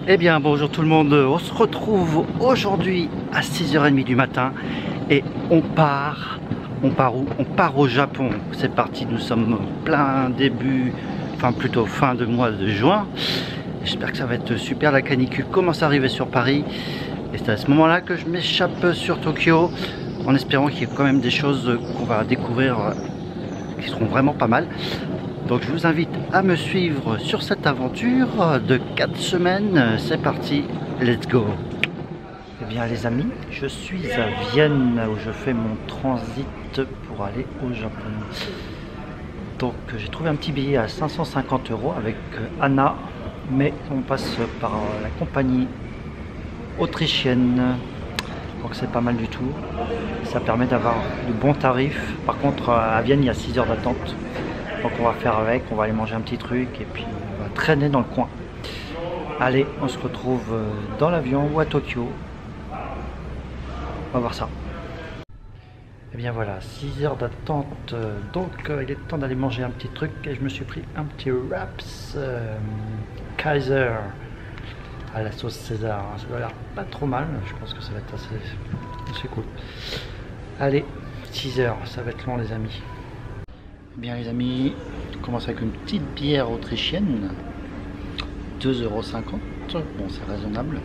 Eh bien bonjour tout le monde, on se retrouve aujourd'hui à 6h30 du matin et on part où? On part au Japon. C'est parti, nous sommes plein début, enfin plutôt fin de mois de juin. J'espère que ça va être super, la canicule commence à arriver sur Paris et c'est à ce moment là que je m'échappe sur Tokyo en espérant qu'il y ait quand même des choses qu'on va découvrir qui seront vraiment pas mal. Donc je vous invite à me suivre sur cette aventure de 4 semaines. C'est parti, let's go. Eh bien les amis, je suis à Vienne où je fais mon transit pour aller au Japon. Donc j'ai trouvé un petit billet à 550 € avec Anna, mais on passe par la compagnie autrichienne. Donc c'est pas mal du tout. Ça permet d'avoir de bons tarifs. Par contre à Vienne il y a 6 heures d'attente. Donc on va faire avec, on va aller manger un petit truc et puis on va traîner dans le coin. Allez, on se retrouve dans l'avion ou à Tokyo. On va voir ça. Et bien voilà, 6 heures d'attente. Donc il est temps d'aller manger un petit truc et je me suis pris un petit wraps Kaiser à la sauce César. Ça doit l'air pas trop mal, je pense que ça va être assez cool. Allez, 6 heures, ça va être long les amis. Bien les amis, on commence avec une petite bière autrichienne, 2,50 €, bon c'est raisonnable.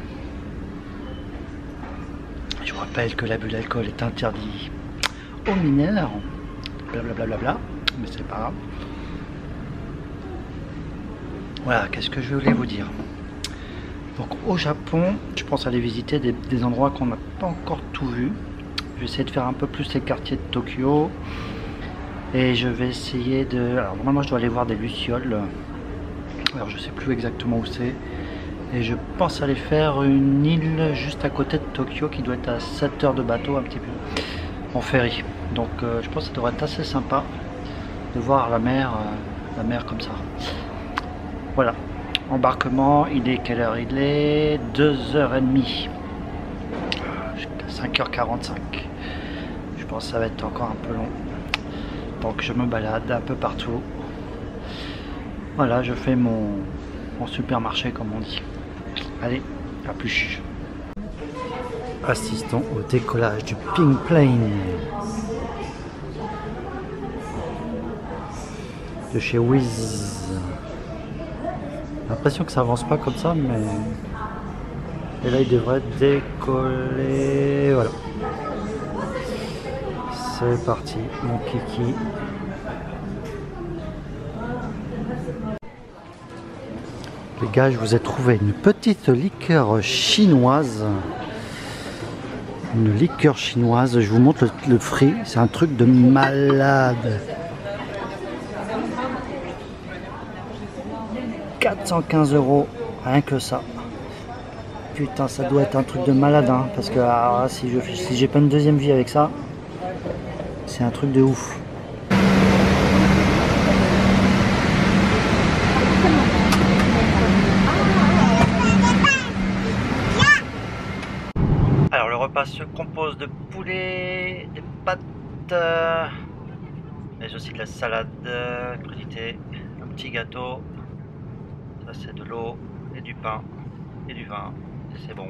Je vous rappelle que l'abus d'alcool est interdit aux mineurs, blablabla, mais c'est pas grave. Voilà, qu'est-ce que je voulais vous dire. Donc au Japon, je pense aller visiter des endroits qu'on n'a pas encore tout vu. Je vais essayer de faire un peu plus les quartiers de Tokyo. Et je vais essayer de... Alors normalement je dois aller voir des lucioles. Alors je sais plus exactement où c'est. Et je pense aller faire une île juste à côté de Tokyo qui doit être à 7 heures de bateau un petit peu. En ferry. Donc je pense que ça devrait être assez sympa de voir la mer comme ça. Voilà. Embarquement, il est quelle heure? Il est 2h30. Jusqu'à 5h45. Je pense que ça va être encore un peu long. Donc je me balade un peu partout. Voilà, je fais mon supermarché comme on dit. Allez, à plus. Assistons au décollage du Pink Plane de chez Wizz. J'ai l'impression que ça avance pas comme ça, mais... Et là il devrait décoller. Voilà. C'est parti, mon kiki. Les gars, je vous ai trouvé une petite liqueur chinoise. Une liqueur chinoise, je vous montre le prix, c'est un truc de malade. 415 €, rien que ça. Putain, ça doit être un truc de malade, hein, parce que alors, si j'ai pas une deuxième vie avec ça, c'est un truc de ouf. Alors le repas se compose de poulet, des pâtes, mais aussi de la salade, crudité, un petit gâteau. Ça c'est de l'eau et du pain et du vin. C'est bon.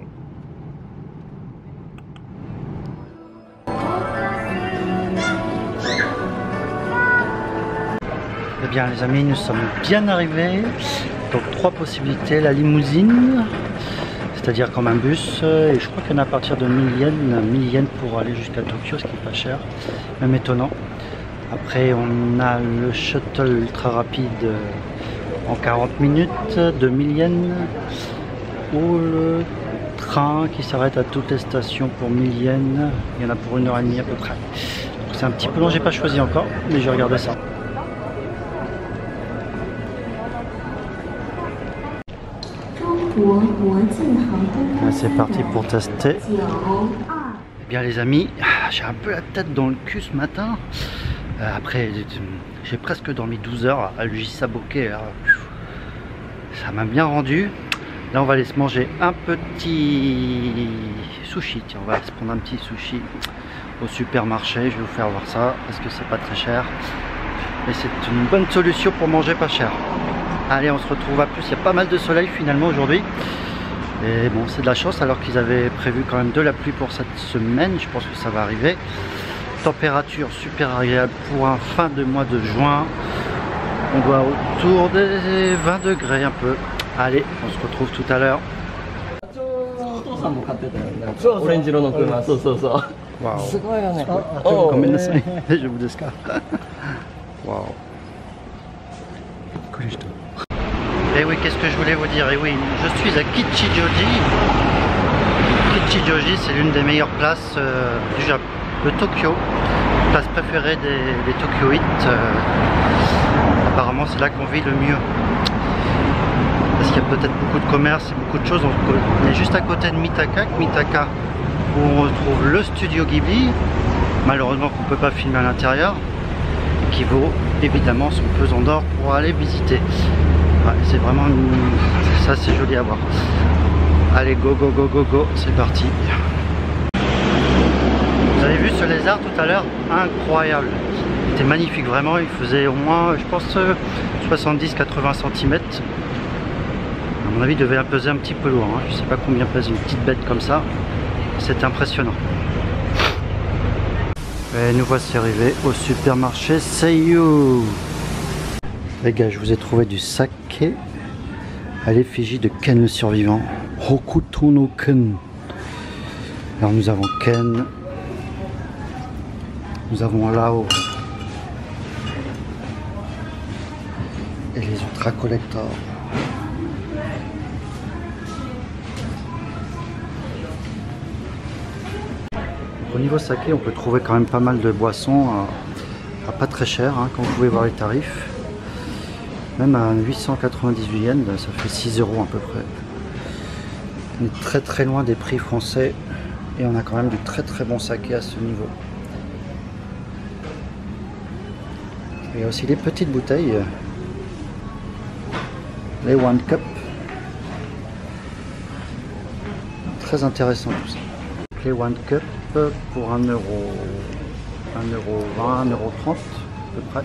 Eh bien les amis, nous sommes bien arrivés. Donc 3 possibilités, la limousine, c'est-à-dire comme un bus, et je crois qu'il y en a à partir de 1000 yens pour aller jusqu'à Tokyo, ce qui est pas cher, même étonnant. Après on a le shuttle ultra rapide en 40 minutes de 1000 yens, ou le train qui s'arrête à toutes les stations pour 1000 yens, il y en a pour 1h30 à peu près. C'est un petit peu long, j'ai pas choisi encore, mais je vais regarder ça. C'est parti pour tester. Eh bien les amis, j'ai un peu la tête dans le cul ce matin. Après, j'ai presque dormi 12 heures à l'Ujisaboke. Ça m'a bien rendu. Là on va aller se manger un petit sushi. Tiens, on va aller se prendre un petit sushi au supermarché. Je vais vous faire voir ça parce que c'est pas très cher. Et c'est une bonne solution pour manger pas cher. Allez, on se retrouve à plus. Il y a pas mal de soleil finalement aujourd'hui. Et bon, c'est de la chance alors qu'ils avaient prévu quand même de la pluie pour cette semaine. Je pense que ça va arriver. Température super agréable pour un fin de mois de juin. On doit autour des 20 degrés un peu. Allez, on se retrouve tout à l'heure. Waouh. Je vous descarre. Waouh. Et oui, qu'est-ce que je voulais vous dire? Et oui, je suis à Kichijoji. Kichijoji, c'est l'une des meilleures places du Japon, de Tokyo. Place préférée des Tokyoïtes. Apparemment, c'est là qu'on vit le mieux. Parce qu'il y a peut-être beaucoup de commerce et beaucoup de choses. On est juste à côté de Mitaka, où on retrouve le studio Ghibli. Malheureusement, qu'on ne peut pas filmer à l'intérieur. Qui vaut évidemment son pesant d'or pour aller visiter. Ouais, c'est vraiment ça, c'est joli à voir. Allez, go, c'est parti. Vous avez vu ce lézard tout à l'heure? Incroyable. Il était magnifique, vraiment. Il faisait au moins, je pense, 70-80 cm. À mon avis, il devait peser un petit peu lourd. Hein. Je ne sais pas combien pèse une petite bête comme ça. C'est impressionnant. Et nous voici arrivés au supermarché Seiyu. Les gars, je vous ai trouvé du saké à l'effigie de Ken le survivant. Hokuto no Ken. Alors nous avons Ken. Nous avons Lao. Et les Ultra Collector. Au niveau saké, on peut trouver quand même pas mal de boissons à pas très cher, hein, quand vous pouvez voir les tarifs. Même à 898 yens, ça fait 6 € à peu près. On est très loin des prix français et on a quand même du très bon saké à ce niveau. Il y a aussi les petites bouteilles, les One Cup. Très intéressant tout ça. Les One Cup pour 1 €, 1,20 €, 1,30 € à peu près.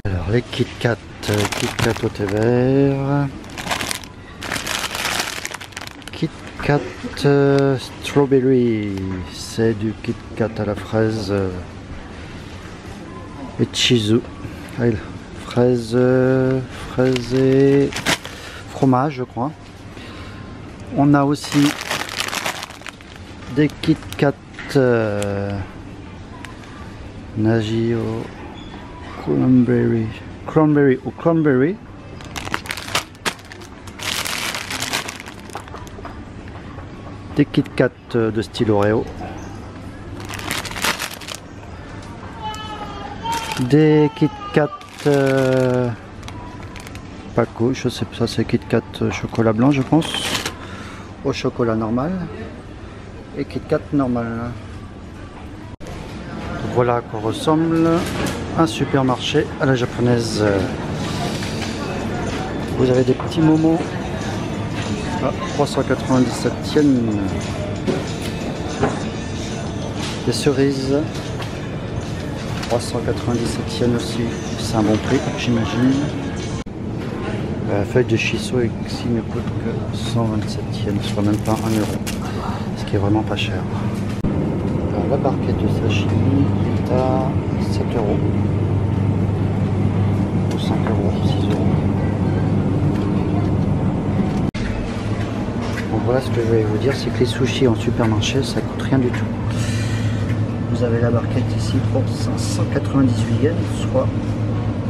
Alors les Kit Kat au thé vert, Kit Kat Strawberry, c'est du Kit Kat à la fraise et Chizu, fraise et fromage je crois. On a aussi des Kit Kat Nagio Cranberry. Des Kit Kat de style Oreo. Des Kit Kat Paco, je sais pas, c'est Kit Kat chocolat blanc je pense. Au chocolat normal. Et Kit Kat normal. Donc voilà à quoi ressemble un supermarché à la japonaise. Vous avez des petits momos à 397 yens. Des cerises 397 yens aussi. C'est un bon prix j'imagine. La feuille de shiso ici ne coûte que 127 yens, soit même pas 1 €. Ce qui est vraiment pas cher. Alors, la barquette de sashimi est à 7 €. Ou 5 €, 6 €. Donc voilà ce que je vais vous dire, c'est que les sushis en supermarché ça coûte rien du tout. Vous avez la barquette ici pour 598 yens, soit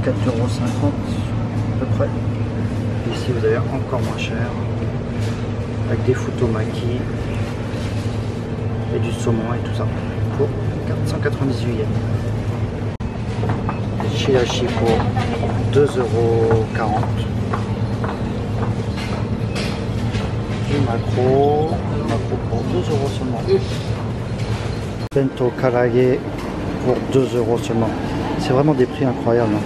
4,50 € à peu près. Ici vous avez encore moins cher, avec des futomaki et du saumon et tout ça, pour 498 yens. Des chirashi pour 2,40 €. Du macro pour 2 € seulement. Bento karage pour 2 € seulement. C'est vraiment des prix incroyables. Hein.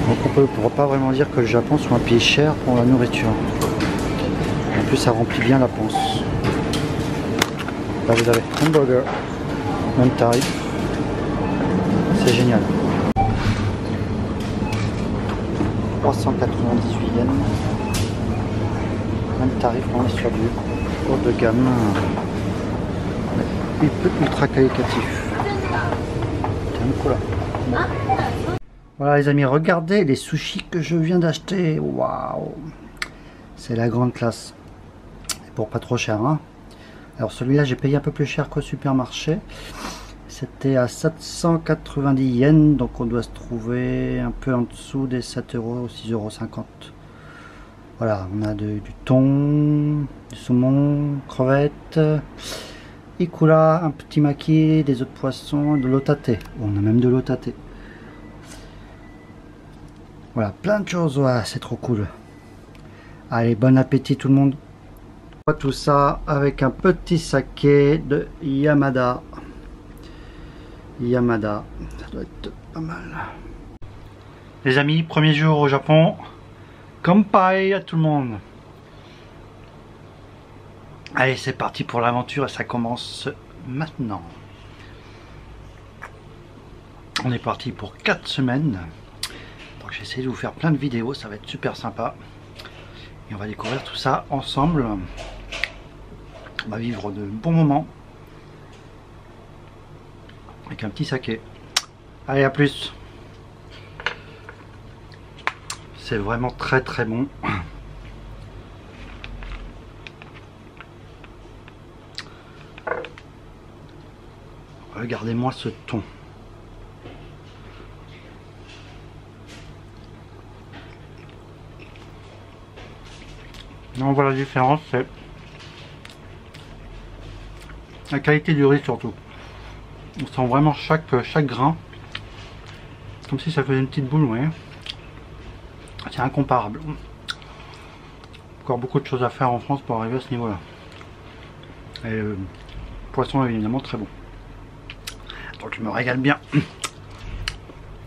Donc on ne pourra pas vraiment dire que le Japon soit un pays cher pour la nourriture. En plus ça remplit bien la panse. Là vous avez hamburger, même tarif. C'est génial. 398 yens. Même tarif, on est sur du haut de gamme. Ultra qualitatif. Voilà les amis, regardez les sushis que je viens d'acheter. Waouh, c'est la grande classe. Pour pas trop cher, hein. Alors celui-là j'ai payé un peu plus cher qu'au supermarché. C'était à 790 yens, donc on doit se trouver un peu en dessous des 7 euros, 6,50 €. Voilà, on a du thon, du saumon, crevettes, ikura, un petit maki, des autres poissons, de l'otate. On a même de l'otate. Voilà, plein de choses, ouais, c'est trop cool. Allez, bon appétit tout le monde. Tout ça avec un petit saké de Yamada. Yamada, ça doit être pas mal. Les amis, premier jour au Japon. Kanpai à tout le monde. Allez, c'est parti pour l'aventure et ça commence maintenant. On est parti pour 4 semaines. Donc j'ai essayé de vous faire plein de vidéos, ça va être super sympa. Et on va découvrir tout ça ensemble. On va vivre de bons moments. Avec un petit saké. Allez, à plus. C'est vraiment très très bon. Regardez-moi ce thon. On voit la différence, c'est la qualité du riz surtout. On sent vraiment chaque grain. Comme si ça faisait une petite boule, vous voyez. C'est incomparable. Encore beaucoup de choses à faire en France pour arriver à ce niveau là. Et le poisson est évidemment très bon. Donc je me régale bien.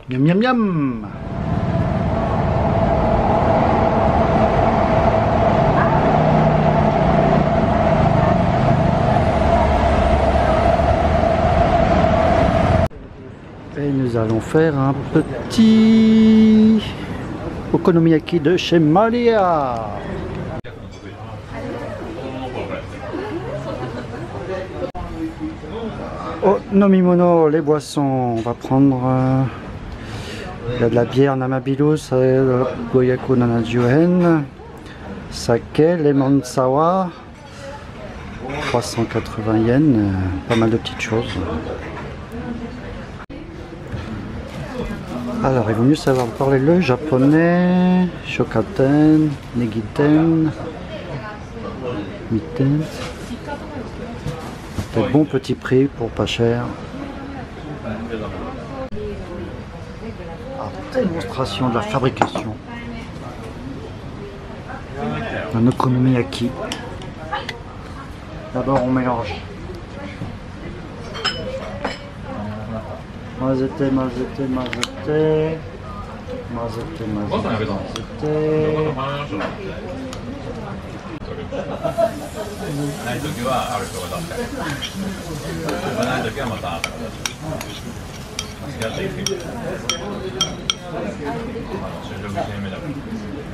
Miam miam miam. Et nous allons faire un petit okonomiyaki de chez Malia. Oh, nomimono, les boissons. On va prendre il y a de la bière Namabilus, Goyaku 70 yen, saké, lemon sour, 380 yens, pas mal de petites choses. Alors, il vaut mieux savoir parler le japonais. Shokaten, Negiten, Mitten. Des bons petits prix pour pas cher. Alors, démonstration de la fabrication d'un okonomiyaki. D'abord, on mélange. Mazete, mazete, mazete. Mazete, mazete, mazete.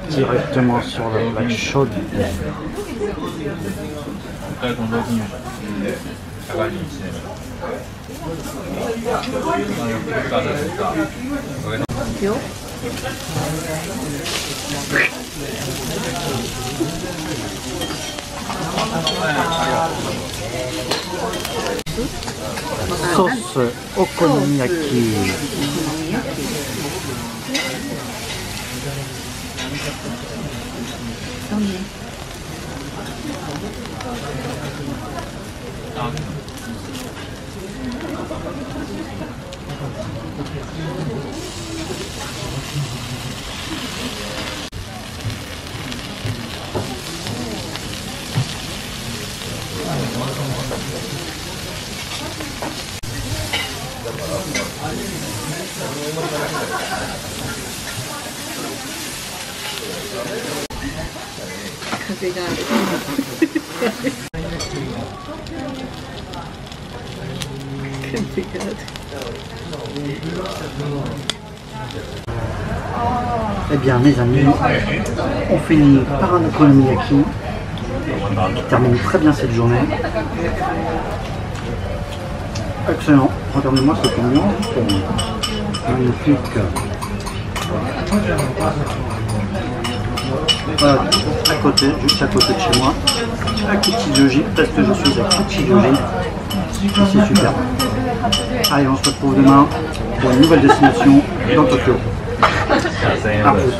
Directement sur la plaque chaude. Sauce okonomiyaki. Eh bien mes amis, on finit par un okonomiyaki qui termine très bien cette journée. Excellent, regardez-moi cette ambiance magnifique. Voilà, à côté, juste à côté de chez moi, à Kichijoji, parce que je suis à Kichijoji. Et c'est super. Allez, on se retrouve demain pour une nouvelle destination dans Tokyo. À plus.